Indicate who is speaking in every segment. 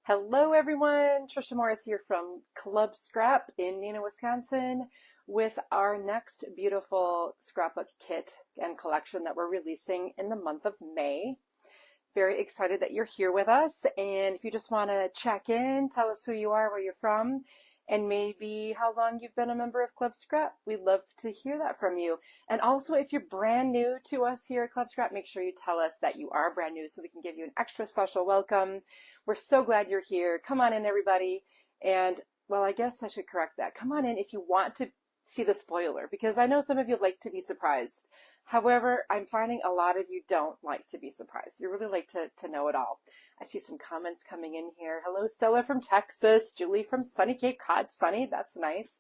Speaker 1: Hello, everyone. Tricia Morris here from Club Scrap in Neenah, Wisconsin, with our next beautiful scrapbook kit and collection that we're releasing in the month of May. Very excited that you're here with us. And if you just want to check in, tell us who you are, where you're from, and maybe how long you've been a member of Club Scrap, we'd love to hear that from you. And also, if you're brand new to us here at Club Scrap, make sure you tell us that you are brand new so we can give you an extra special welcome. We're so glad you're here. Come on in, everybody. And, well, I guess I should correct that. Come on in if you want to see the spoiler, because I know some of you like to be surprised. However, I'm finding a lot of you don't like to be surprised. You really like to know it all. I see some comments coming in here. Hello, Stella from Texas. Julie from sunny Cape Cod. Sunny, that's nice.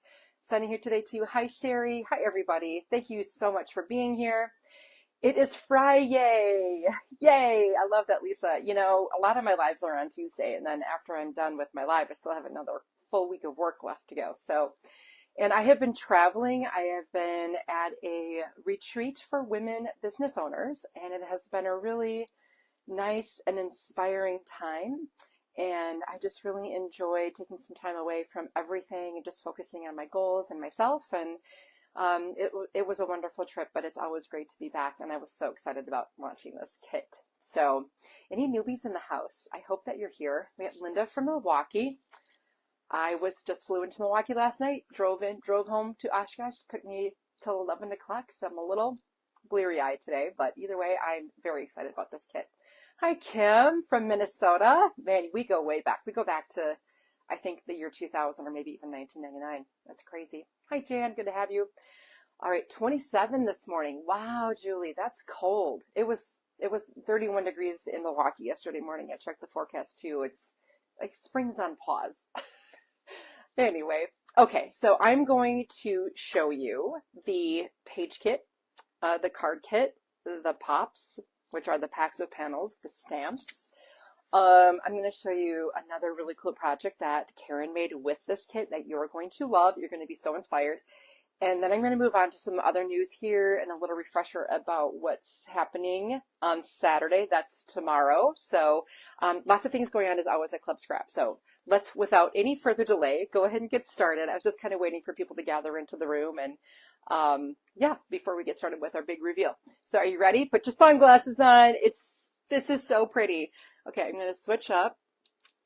Speaker 1: Sunny here today too. Hi, Sherry. Hi, everybody. Thank you so much for being here. It is Friday. Yay. I love that, Lisa. You know, a lot of my lives are on Tuesday, and then after I'm done with my live, I still have another full week of work left to go. And I have been traveling. I have been at a retreat for women business owners, and it has been a really nice and inspiring time. And I just really enjoyed taking some time away from everything and just focusing on my goals and myself. And it was a wonderful trip, but it's always great to be back. And I was so excited about launching this kit. So any newbies in the house, I hope that you're here. We have Linda from Milwaukee. I just flew into Milwaukee last night, drove home to Oshkosh. Took me till 11 o'clock, so I'm a little bleary-eyed today, but either way, I'm very excited about this kit. Hi, Kim from Minnesota. Man, we go way back. We go back to, I think, the year 2000 or maybe even 1999. That's crazy. Hi, Jan. Good to have you. All right, 27 this morning. Wow, Julie, that's cold. It was 31 degrees in Milwaukee yesterday morning. I checked the forecast too. It's like spring's on pause. Anyway, okay, so I'm going to show you the page kit, the card kit, the pops, which are the packs of panels, the stamps. I'm going to show you another really cool project that Karen made with this kit that you're going to love. You're going to be so inspired. And then I'm going to move on to some other news here and a little refresher about what's happening on Saturday. That's tomorrow. So lots of things going on as always at Club Scrap. So let's, without any further delay, go ahead and get started. I was just kind of waiting for people to gather into the room and yeah, before we get started with our big reveal. So are you ready? Put your sunglasses on. This is so pretty. Okay, I'm going to switch up,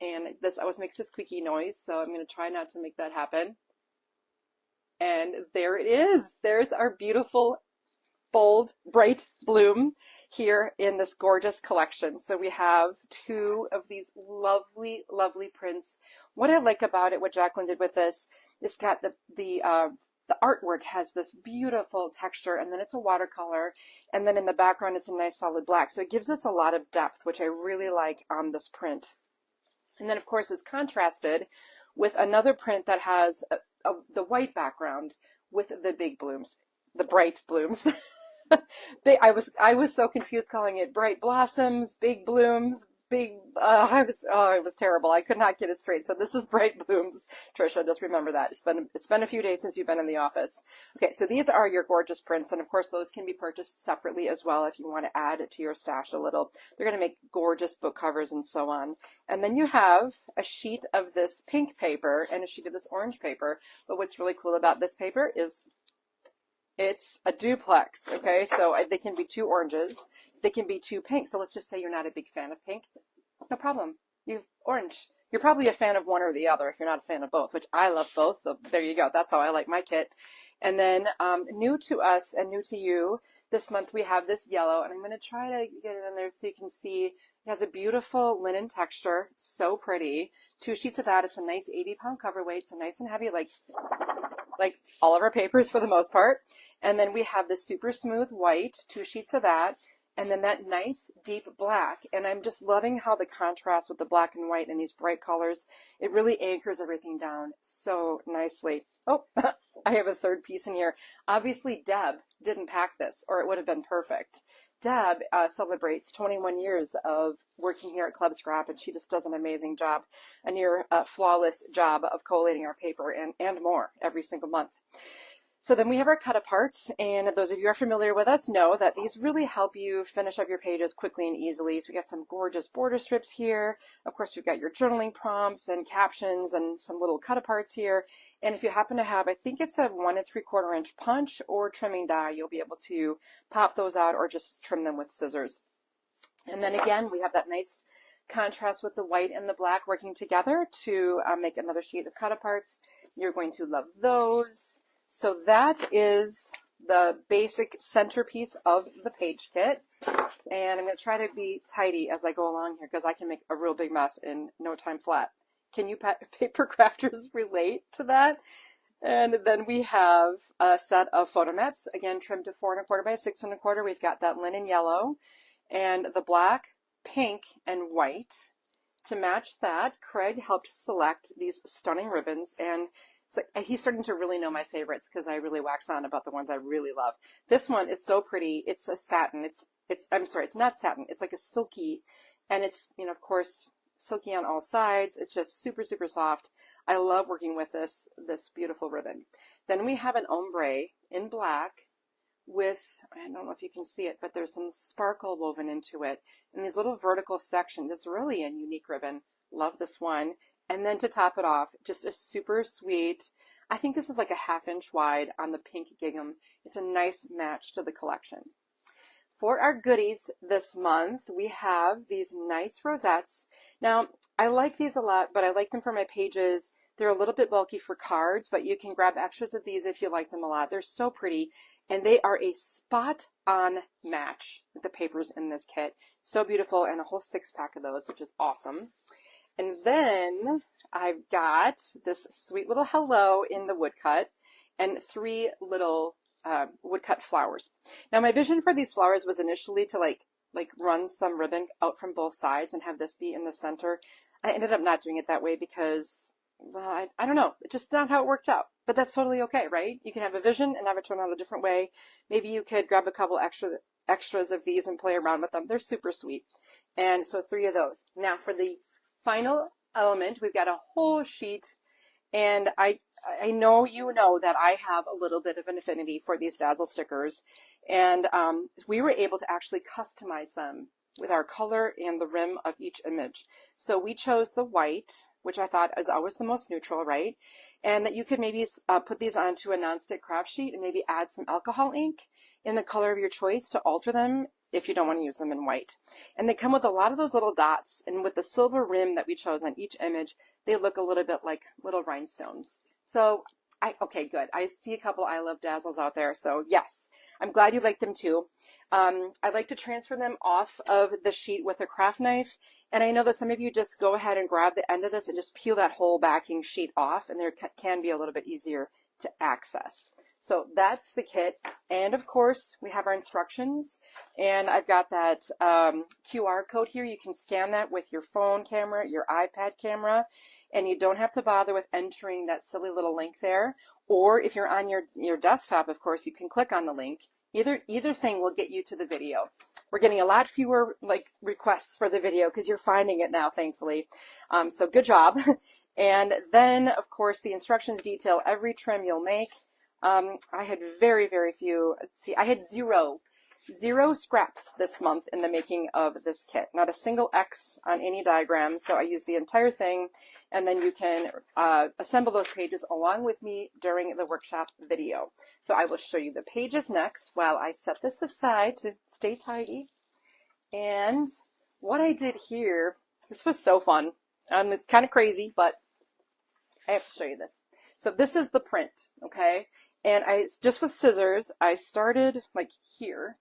Speaker 1: and this always makes a squeaky noise, so I'm going to try not to make that happen. And there it is. There's our beautiful, bold, bright bloom here in this gorgeous collection. So we have two of these lovely, lovely prints. What I like about it, what Jacqueline did with this, it's got the artwork has this beautiful texture, and then it's a watercolor, and then in the background it's a nice solid black. So it gives us a lot of depth, which I really like on this print. And then of course it's contrasted with another print that has the white background with the big blooms, the bright blooms. I was so confused calling it bright blossoms, big blooms, it was terrible. I could not get it straight. So this is bright blooms. Tricia, just remember that. It's been a few days since you've been in the office. Okay, so these are your gorgeous prints, and of course those can be purchased separately as well if you want to add to your stash a little. They're going to make gorgeous book covers and so on. And then you have a sheet of this pink paper and a sheet of this orange paper. But what's really cool about this paper is it's a duplex, okay? So they can be two oranges. They can be two pinks. So let's just say you're not a big fan of pink. No problem. You've orange. You're probably a fan of one or the other if you're not a fan of both, which I love both. So there you go. That's how I like my kit. And then new to us and new to you, this month we have this yellow. And I'm going to try to get it in there so you can see. It has a beautiful linen texture. So pretty. Two sheets of that. It's a nice 80-pound cover weight. So nice and heavy, like all of our papers for the most part. And then we have the super smooth white, two sheets of that, and then that nice deep black. And I'm just loving how the contrast with the black and white and these bright colors, it really anchors everything down so nicely. Oh, I have a third piece in here. Obviously, Deb didn't pack this, or it would have been perfect. Deb celebrates 21 years of working here at Club Scrap, and she just does an amazing job, a near flawless job of collating our paper and more every single month. So then we have our cut aparts, and those of you who are familiar with us know that these really help you finish up your pages quickly and easily. So we got some gorgeous border strips here. Of course, we've got your journaling prompts and captions and some little cut aparts here. And if you happen to have, I think it's a 1 3/4 inch punch or trimming die, you'll be able to pop those out or just trim them with scissors. And then again, we have that nice contrast with the white and the black working together to make another sheet of cut aparts. You're going to love those. So that is the basic centerpiece of the page kit. And I'm going to try to be tidy as I go along here because I can make a real big mess in no time flat. Can you paper crafters relate to that? And then we have a set of photo mats, again, trimmed to 4 1/4 by 6 1/4. We've got that linen yellow and the black, pink, and white. To match that, Craig helped select these stunning ribbons, and it's like he's starting to really know my favorites because I really wax on about the ones I really love. This one is so pretty. It's a satin. I'm sorry, it's not satin. It's like a silky, and it's, you know, of course, silky on all sides. It's just super, super soft. I love working with this beautiful ribbon. Then we have an ombre in black with, I don't know if you can see it, but there's some sparkle woven into it and these little vertical sections. It's really a unique ribbon. Love this one. And then to top it off, just a super sweet, I think this is like a 1/2 inch wide on the pink gingham. It's a nice match to the collection. For our goodies this month, we have these nice rosettes. Now, I like these a lot, but I like them for my pages. They're a little bit bulky for cards, but you can grab extras of these if you like them a lot. They're so pretty, and they are a spot-on match with the papers in this kit. So beautiful, and a whole 6-pack of those, which is awesome. And then I've got this sweet little hello in the woodcut and 3 little woodcut flowers. Now my vision for these flowers was initially to like run some ribbon out from both sides and have this be in the center. I ended up not doing it that way because, well, I don't know, it's just not how it worked out. But that's totally okay, right? You can have a vision and have it turn out a different way. Maybe you could grab a couple extras of these and play around with them. They're super sweet. And so 3 of those. Now for the final element, we've got a whole sheet, and I know you know that I have a little bit of an affinity for these Dazzle stickers, and we were able to actually customize them with our color and the rim of each image. So we chose the white, which I thought is always the most neutral, right? And that you could maybe put these onto a nonstick craft sheet and maybe add some alcohol ink in the color of your choice to alter them if you don't want to use them in white. And they come with a lot of those little dots, and with the silver rim that we chose on each image, they look a little bit like little rhinestones. So okay, good. I see a couple I Love Dazzles out there, so yes, I'm glad you like them too. I like to transfer them off of the sheet with a craft knife, and I know that some of you just go ahead and grab the end of this and just peel that whole backing sheet off, and there can be a little bit easier to access. So that's the kit, and of course we have our instructions, and I've got that QR code here. You can scan that with your phone camera, your iPad camera, and you don't have to bother with entering that silly little link there. Or if you're on your desktop, of course, you can click on the link. Either thing will get you to the video. We're getting a lot fewer requests for the video because you're finding it now, thankfully. So good job. And then, of course, the instructions detail every trim you'll make. I had very, very few. Let's see, I had zero scraps this month in the making of this kit. Not a single X on any diagram, so I used the entire thing, and then you can assemble those pages along with me during the workshop video. So I will show you the pages next while I set this aside to stay tidy. And what I did here, this was so fun. It's kind of crazy, but I have to show you this. So this is the print, okay? And just with scissors, I started like here,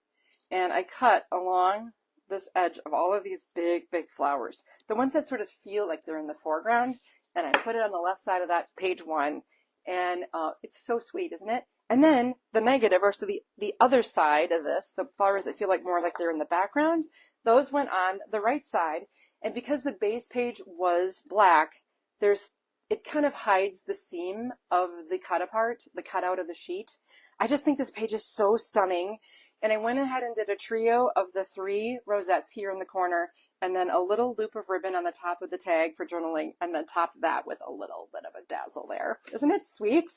Speaker 1: and I cut along this edge of all of these big, big flowers. The ones that sort of feel like they're in the foreground, and I put it on the left side of that page 1, and it's so sweet, isn't it? And then the negative, or so the other side of this, the flowers that feel like more like they're in the background, those went on the right side. And because the base page was black, it kind of hides the seam of the cutout of the sheet. I just think this page is so stunning. And I went ahead and did a trio of the 3 rosettes here in the corner, and then a little loop of ribbon on the top of the tag for journaling, and then top that with a little bit of a dazzle there. Isn't it sweet?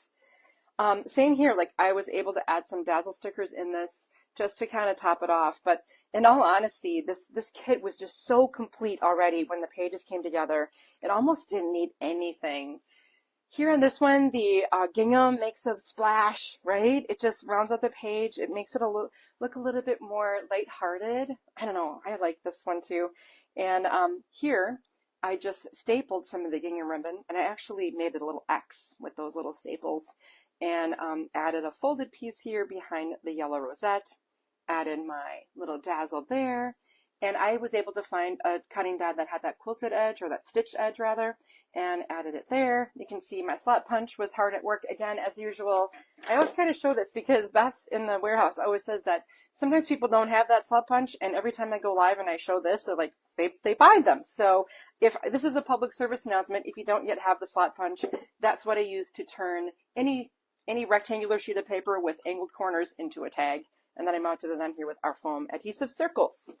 Speaker 1: Same here, like I was able to add some dazzle stickers in this just to kind of top it off. But in all honesty, this kit was just so complete already when the pages came together. It almost didn't need anything. Here on this one, the gingham makes a splash, right? It just rounds out the page. It makes it look a little bit more lighthearted. I don't know. I like this one too. And here, I just stapled some of the gingham ribbon, and I actually made it a little X with those little staples, and added a folded piece here behind the yellow rosette, added my little dazzle there, and I was able to find a cutting die that had that quilted edge, or that stitched edge rather, and added it there. You can see my slot punch was hard at work again, as usual. I always kind of show this because Beth in the warehouse always says that sometimes people don't have that slot punch, and every time I go live and I show this, they're like, they buy them. So if this is a public service announcement, if you don't yet have the slot punch, that's what I use to turn any rectangular sheet of paper with angled corners into a tag. And then I mounted it on here with our foam adhesive circles.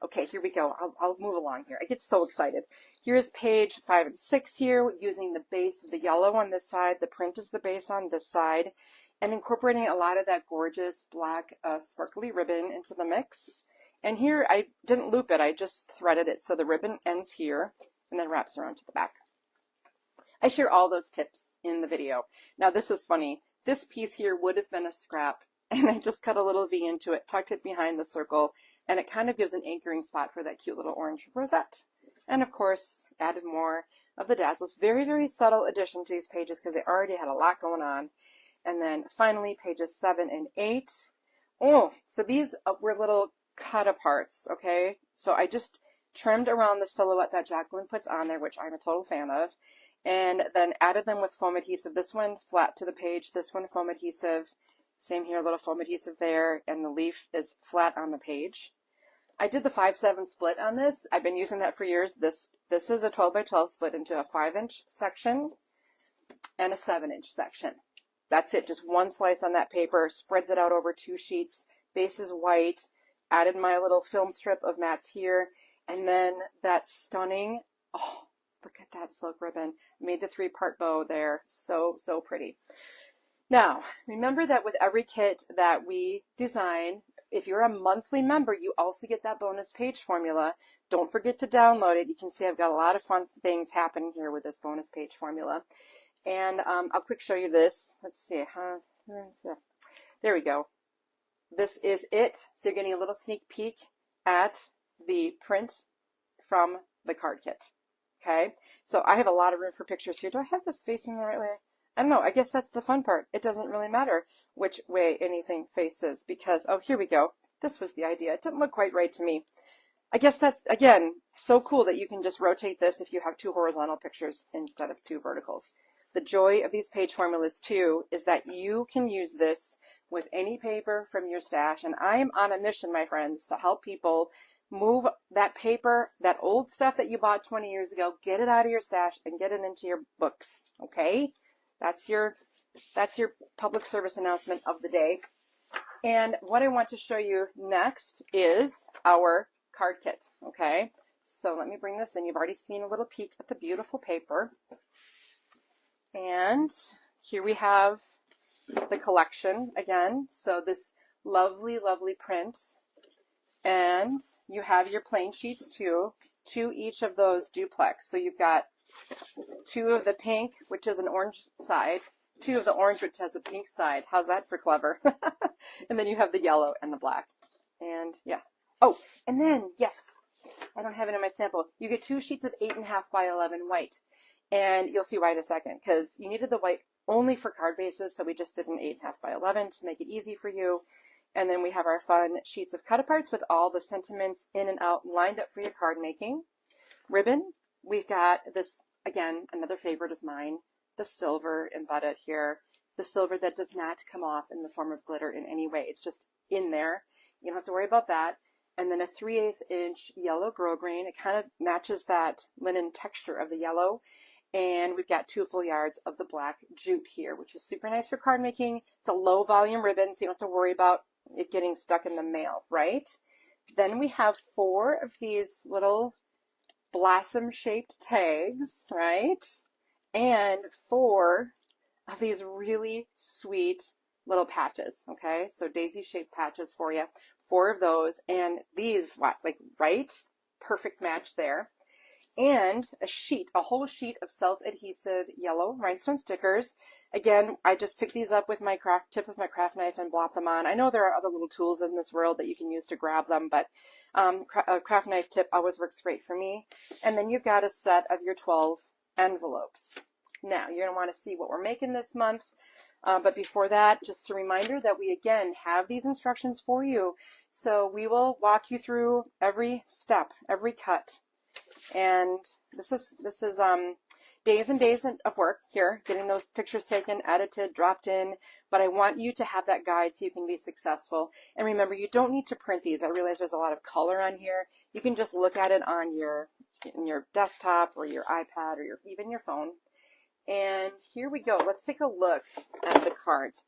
Speaker 1: Okay, here we go. I'll move along here. I get so excited. Here's page 5 and 6 here, using the base of the yellow on this side. The print is the base on this side, and incorporating a lot of that gorgeous black sparkly ribbon into the mix. And here I didn't loop it. I just threaded it so the ribbon ends here and then wraps around to the back. I share all those tips in the video. Now this is funny. This piece here would have been a scrap, and I just cut a little V into it, tucked it behind the circle, and it kind of gives an anchoring spot for that cute little orange rosette. And of course, added more of the dazzles. Very, very subtle addition to these pages because they already had a lot going on. And then finally, pages 7 and 8. Oh, so these were little cut aparts, okay? So I just trimmed around the silhouette that Jacqueline puts on there, which I'm a total fan of, and then added them with foam adhesive. This one flat to the page, this one foam adhesive. Same here, a little foam adhesive there, and the leaf is flat on the page. I did the 5/7 split on this. I've been using that for years. This is a 12 by 12 split into a 5-inch section and a 7-inch section. That's it, just one slice on that paper, spreads it out over 2 sheets. Base is white. Added my little film strip of mats here, and then that stunning, oh, look at that silk ribbon. Made the 3-part bow there. So, so pretty. Now, remember that with every kit that we design, if you're a monthly member, you also get that bonus page formula. Don't forget to download it. You can see I've got a lot of fun things happening here with this bonus page formula. And I'll quick show you this. Let's see. There we go. This is it. So you're getting a little sneak peek at the print from the card kit. Okay, so I have a lot of room for pictures here. Do I have this facing the right way? I don't know. I guess that's the fun part. It doesn't really matter which way anything faces because, oh, here we go. This was the idea. It didn't look quite right to me. I guess that's, again, so cool that you can just rotate this if you have 2 horizontal pictures instead of 2 verticals. The joy of these page formulas, too, is that you can use this with any paper from your stash. And I am on a mission, my friends, to help people move that paper, that old stuff that you bought 20 years ago, get it out of your stash and get it into your books, okay? That's your public service announcement of the day. And what I want to show you next is our card kit, okay? So let me bring this in. You've already seen a little peek at the beautiful paper. And here we have the collection again. So this lovely, lovely print. And you have your plain sheets too, 2 each of those duplex. So you've got 2 of the pink, which is an orange side, 2 of the orange, which has a pink side. How's that for clever? And then you have the yellow and the black. And yeah. Oh, and then, yes, I don't have it in my sample. You get 2 sheets of 8.5 by 11 white. And you'll see why in a second, because you needed the white only for card bases, so we just did an 8.5 by 11 to make it easy for you. And then we have our fun sheets of cut aparts with all the sentiments in and out lined up for your card making. Ribbon, we've got this, again, another favorite of mine, the silver embedded here. The silver that does not come off in the form of glitter in any way. It's just in there. You don't have to worry about that. And then a 3/8 inch yellow grosgrain. It kind of matches that linen texture of the yellow. And we've got 2 full yards of the black jute here, which is super nice for card making. It's a low volume ribbon, so you don't have to worry about it getting stuck in the mail, right? Then we have 4 of these little blossom shaped tags, right? And 4 of these really sweet little patches. Okay, so daisy shaped patches for you, 4 of those, and these, what, like, right? Perfect match there. And a whole sheet of self-adhesive yellow rhinestone stickers. Again, I just picked these up with my tip of my craft knife and blot them on. I know there are other little tools in this world that you can use to grab them, but a craft knife tip always works great for me. And then you've got a set of your 12 envelopes. Now, you're going to want to see what we're making this month. But before that, just a reminder that we, again, have these instructions for you. So we will walk you through every step, every cut. And this is days and days of work here, getting those pictures taken, edited, dropped in. But I want you to have that guide so you can be successful. And remember, you don't need to print these. I realize there's a lot of color on here. You can just look at it on your desktop or your iPad or even your phone. And here we go. Let's take a look at the cards.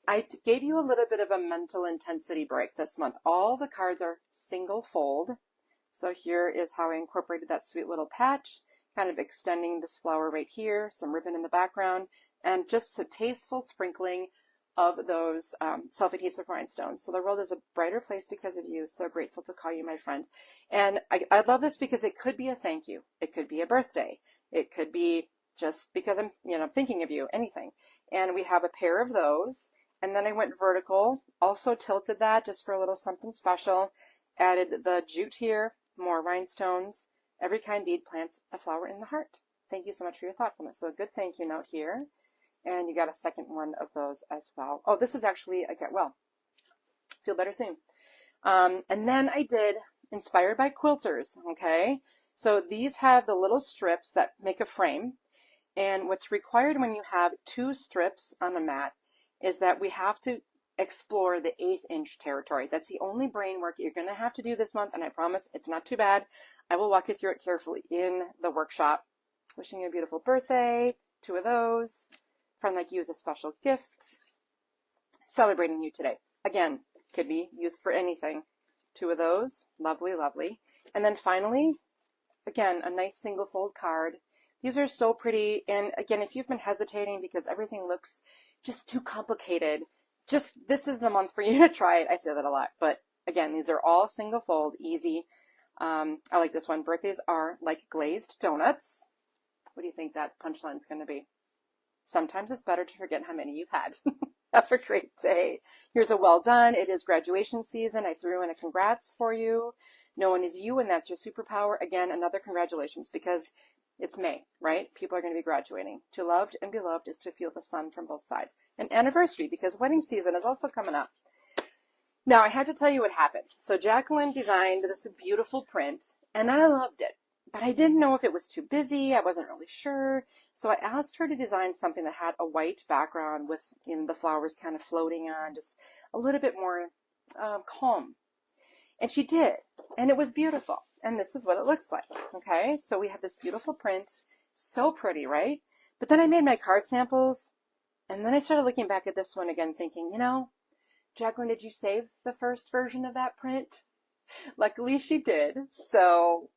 Speaker 1: I gave you a little bit of a mental intensity break this month. All the cards are single fold. So here is how I incorporated that sweet little patch, kind of extending this flower right here, some ribbon in the background, and just a tasteful sprinkling of those self-adhesive rhinestones. So the world is a brighter place because of you. So grateful to call you my friend. And I love this because it could be a thank you. It could be a birthday. It could be just because I'm thinking of you, anything. And we have a pair of those. And then I went vertical, also tilted that just for a little something special. Added the jute here, more rhinestones. Every kind deed plants a flower in the heart. Thank you so much for your thoughtfulness. So a good thank you note here. And you got a second one of those as well. Oh, this is actually, feel better soon. And then I did inspired by quilters, okay? So these have the little strips that make a frame. And what's required when you have 2 strips on a mat is that we have to explore the 1/8 inch territory. That's the only brain work you're going to have to do this month, and I promise it's not too bad. I will walk you through it carefully in the workshop. Wishing you a beautiful birthday, 2 of those. Friend like you is a special gift. Celebrating you today. Again, could be used for anything. 2 of those. Lovely, lovely. And then finally, again, a nice single fold card. These are so pretty. And again, if you've been hesitating because everything looks just too complicated, this is the month for you to try it. I say that a lot, but again, these are all single fold, easy. I like this one. Birthdays are like glazed donuts. What do you think that punchline is going to be? Sometimes it's better to forget how many you've had. Have a great day. Here's a well done. It is graduation season. I threw in a congrats for you. No one is you, and that's your superpower. Again, another congratulations, because it's May, right? People are going to be graduating. To loved and be loved is to feel the sun from both sides. An anniversary, because wedding season is also coming up. Now, I had to tell you what happened. So Jacqueline designed this beautiful print, and I loved it. But I didn't know if it was too busy. I wasn't really sure. So I asked her to design something that had a white background with the flowers kind of floating on, just a little bit more calm. And she did. And it was beautiful. And this is what it looks like. Okay, so we have this beautiful print. So pretty, right? But then I made my card samples. And then I started looking back at this one again, thinking, Jacqueline, did you save the first version of that print? Luckily she did. So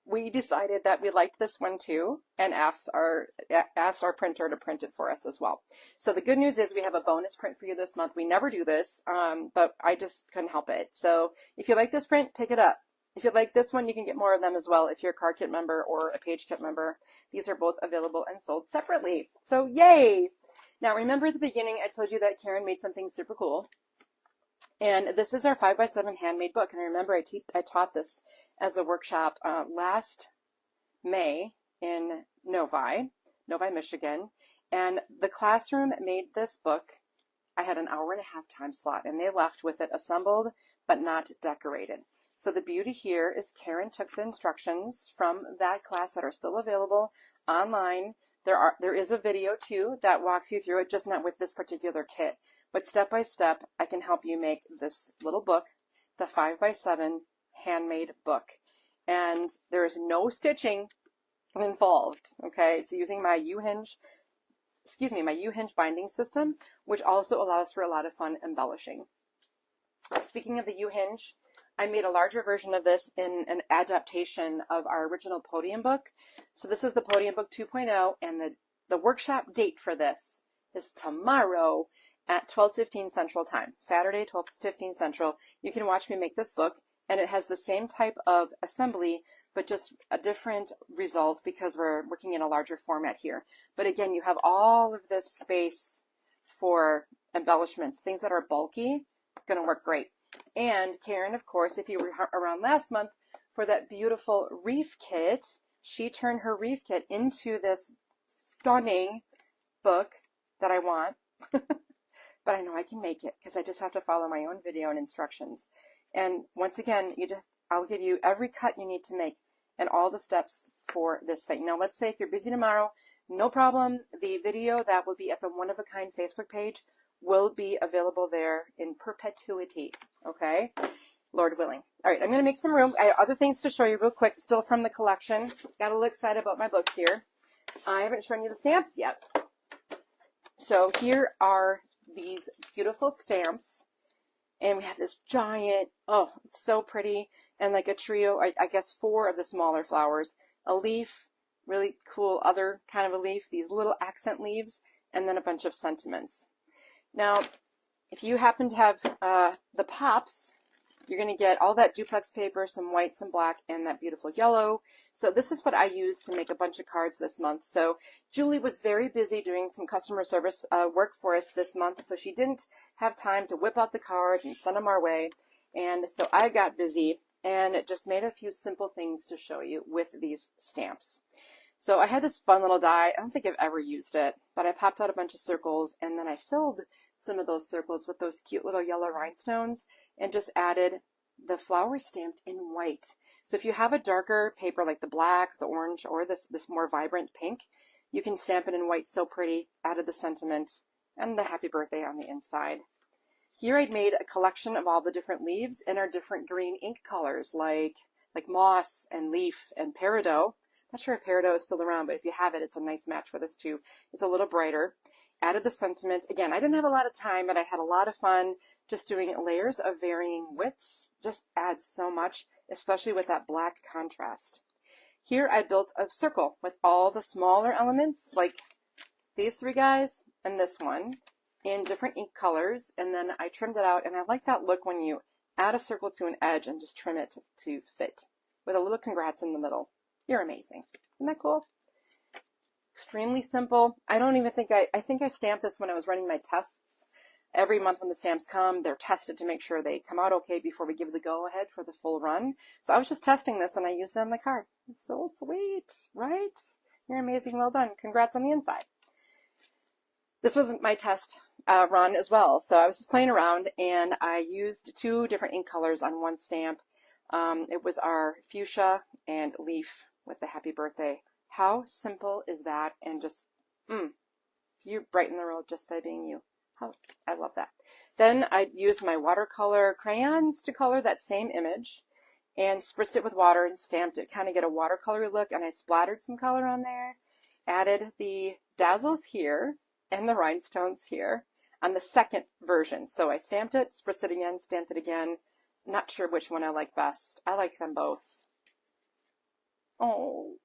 Speaker 1: we decided that we liked this one too, and asked our printer to print it for us as well. So the good news is we have a bonus print for you this month. We never do this, but I just couldn't help it. So if you like this print, pick it up. If you like this one, you can get more of them as well if you're a card kit member or a page kit member. These are both available and sold separately. So yay! Now remember at the beginning I told you that Karen made something super cool. And this is our 5x7 handmade book. And I remember I taught this as a workshop last May in Novi, Michigan. And the classroom made this book. I had an 1.5 hour time slot, and they left with it assembled but not decorated. So the beauty here is Karen took the instructions from that class that are still available online. There is a video too that walks you through it, just not with this particular kit. But step by step, I can help you make this little book, the 5x7 handmade book. And there is no stitching involved, okay? It's using my U-hinge binding system, which also allows for a lot of fun embellishing. Speaking of the U-hinge, I made a larger version of this in an adaptation of our original podium book. So this is the podium book 2.0, and the workshop date for this is tomorrow at 12:15 Central Time. Saturday, 12:15 Central. You can watch me make this book, and it has the same type of assembly, but just a different result because we're working in a larger format here. But again, you have all of this space for embellishments, things that are bulky, going to work great. And Karen, of course, if you were around last month for that beautiful wreath kit, she turned her wreath kit into this stunning book that I want. But I know I can make it because I just have to follow my own video and instructions. And once again, I'll give you every cut you need to make and all the steps for this thing. Now, let's say if you're busy tomorrow, no problem. The video that will be at the One of a Kind Facebook page will be available there in perpetuity, okay? Lord willing. All right, I'm going to make some room. I have other things to show you real quick, still from the collection. Got a little excited about my books here. I haven't shown you the stamps yet. So here are these beautiful stamps, and we have this giant, oh, it's so pretty, and like a trio, I guess 4 of the smaller flowers, a leaf, really cool other kind of a leaf, these little accent leaves, and then a bunch of sentiments. Now, if you happen to have the pops, you're going to get all that duplex paper, some white, some black, and that beautiful yellow. So this is what I used to make a bunch of cards this month. So Julie was very busy doing some customer service work for us this month, so she didn't have time to whip out the cards and send them our way. And so I got busy and just made a few simple things to show you with these stamps. So I had this fun little die. I don't think I've ever used it, but I popped out a bunch of circles, and then I filled some of those circles with those cute little yellow rhinestones and just added the flower stamped in white. So if you have a darker paper like the black, the orange, or this more vibrant pink, you can stamp it in white so pretty, added the sentiment and the happy birthday on the inside. Here I made a collection of all the different leaves in our different green ink colors like moss and leaf and peridot. Not sure if peridot is still around, but if you have it, it's a nice match for this too. It's a little brighter. Added the sentiment. Again, I didn't have a lot of time, but I had a lot of fun just doing layers of varying widths. Just adds so much, especially with that black contrast. Here I built a circle with all the smaller elements, like these 3 guys and this one, in different ink colors, and then I trimmed it out, and I like that look when you add a circle to an edge and just trim it to fit, with a little congrats in the middle. You're amazing. Isn't that cool? Extremely simple. I don't even think I think I stamped this when I was running my tests. Every month when the stamps come, they're tested to make sure they come out okay before we give the go-ahead for the full run. So I was just testing this, and I used it on my card. It's so sweet, right? You're amazing. Well done. Congrats on the inside. This was my test run as well. So I was just playing around, and I used 2 different ink colors on one stamp. It was our fuchsia and leaf with the happy birthday. How simple is that? And just, you brighten the world just by being you. I love that. Then I used my watercolor crayons to color that same image and spritzed it with water and stamped it, kind of get a watercolor look, and I splattered some color on there. Added the dazzles here and the rhinestones here on the second version. So I stamped it, spritzed it again, stamped it again. Not sure which one I like best. I like them both. Oh.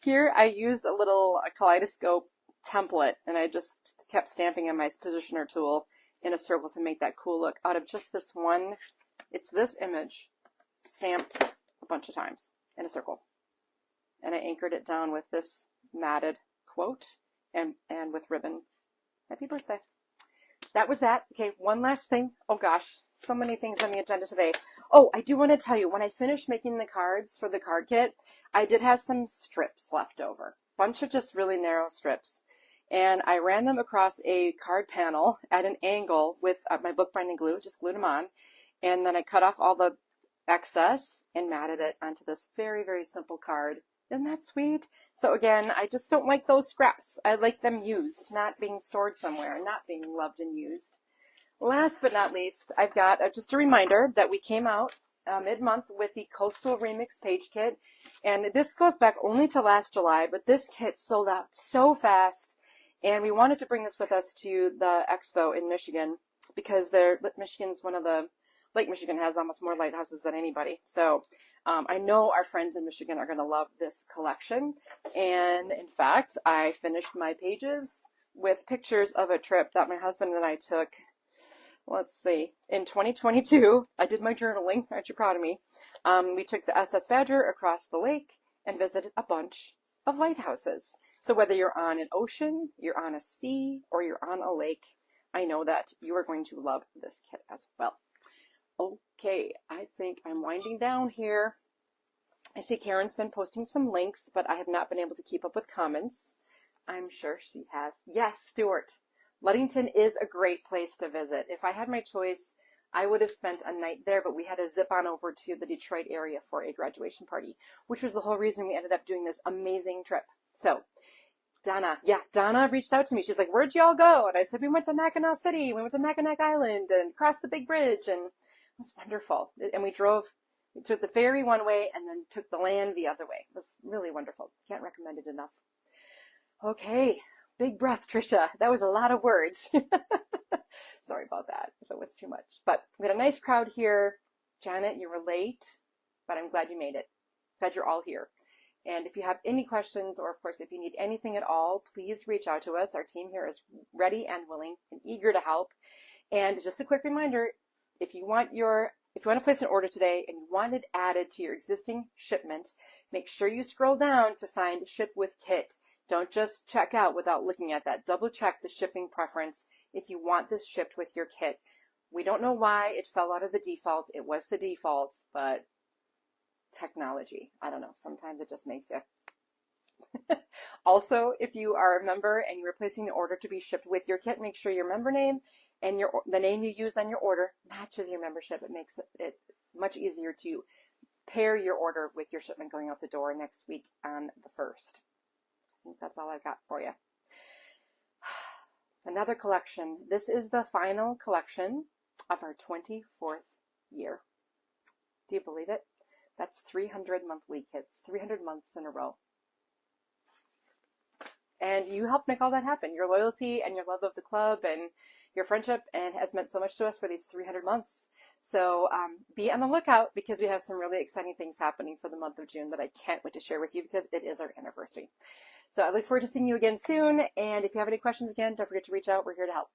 Speaker 1: Here I used a little kaleidoscope template, and I just kept stamping on my positioner tool in a circle to make that cool look out of just this one. It's this image stamped a bunch of times in a circle, and I anchored it down with this matted quote and with ribbon. Happy birthday. That was that. Okay, one last thing. Oh gosh, so many things on the agenda today. Oh, I do want to tell you, when I finished making the cards for the card kit, I did have some strips left over. Bunch of just really narrow strips. And I ran them across a card panel at an angle with my bookbinding glue, just glued them on. And then I cut off all the excess and matted it onto this very, very simple card. Isn't that sweet? So again, I just don't like those scraps. I like them used, not being stored somewhere, not being loved and used. Last but not least, I've got just a reminder that we came out mid-month with the Coastal Remix page kit. And this goes back only to last July, but this kit sold out so fast. And we wanted to bring this with us to the expo in Michigan because Michigan's one of the, Lake Michigan has almost more lighthouses than anybody. So I know our friends in Michigan are going to love this collection. And in fact, I finished my pages with pictures of a trip that my husband and I took. Let's see, in 2022, I did my journaling. Aren't you proud of me? We took the SS Badger across the lake and visited a bunch of lighthouses. So whether you're on an ocean, you're on a sea, or you're on a lake, I know that you are going to love this kit as well. Okay, I think I'm winding down here. I see Karen's been posting some links, but I have not been able to keep up with comments. I'm sure she has. Yes, Stuart. Ludington is a great place to visit. If I had my choice, I would have spent a night there, but we had to zip on over to the Detroit area for a graduation party, which was the whole reason we ended up doing this amazing trip. So Donna reached out to me. She's like, where'd y'all go? And I said, we went to Mackinac City. We went to Mackinac Island and crossed the big bridge, and it was wonderful. And we took the ferry one way and then took the land the other way. It was really wonderful. Can't recommend it enough. Okay. Big breath, Tricia. That was a lot of words. Sorry about that if it was too much. But we had a nice crowd here. Janet, you were late, but I'm glad you made it. Glad you're all here. And if you have any questions, or of course, if you need anything at all, please reach out to us. Our team here is ready and willing and eager to help. And just a quick reminder, if you want to place an order today and you want it added to your existing shipment, make sure you scroll down to find Ship with Kit. Don't just check out without looking at that. Double check the shipping preference if you want this shipped with your kit. We don't know why it fell out of the default. It was the default, but technology, I don't know. Sometimes it just makes you. Also, if you are a member and you're placing the order to be shipped with your kit, make sure your member name and the name you use on your order matches your membership. It makes it much easier to pair your order with your shipment going out the door next week on the 1st. I think that's all I've got for you. Another collection. This is the final collection of our 24th year. Do you believe it? That's 300 monthly kits, 300 months in a row. And you helped make all that happen. Your loyalty and your love of the club and your friendship and has meant so much to us for these 300 months. So be on the lookout because we have some really exciting things happening for the month of June that I can't wait to share with you because it is our anniversary. So I look forward to seeing you again soon. And if you have any questions again, don't forget to reach out. We're here to help.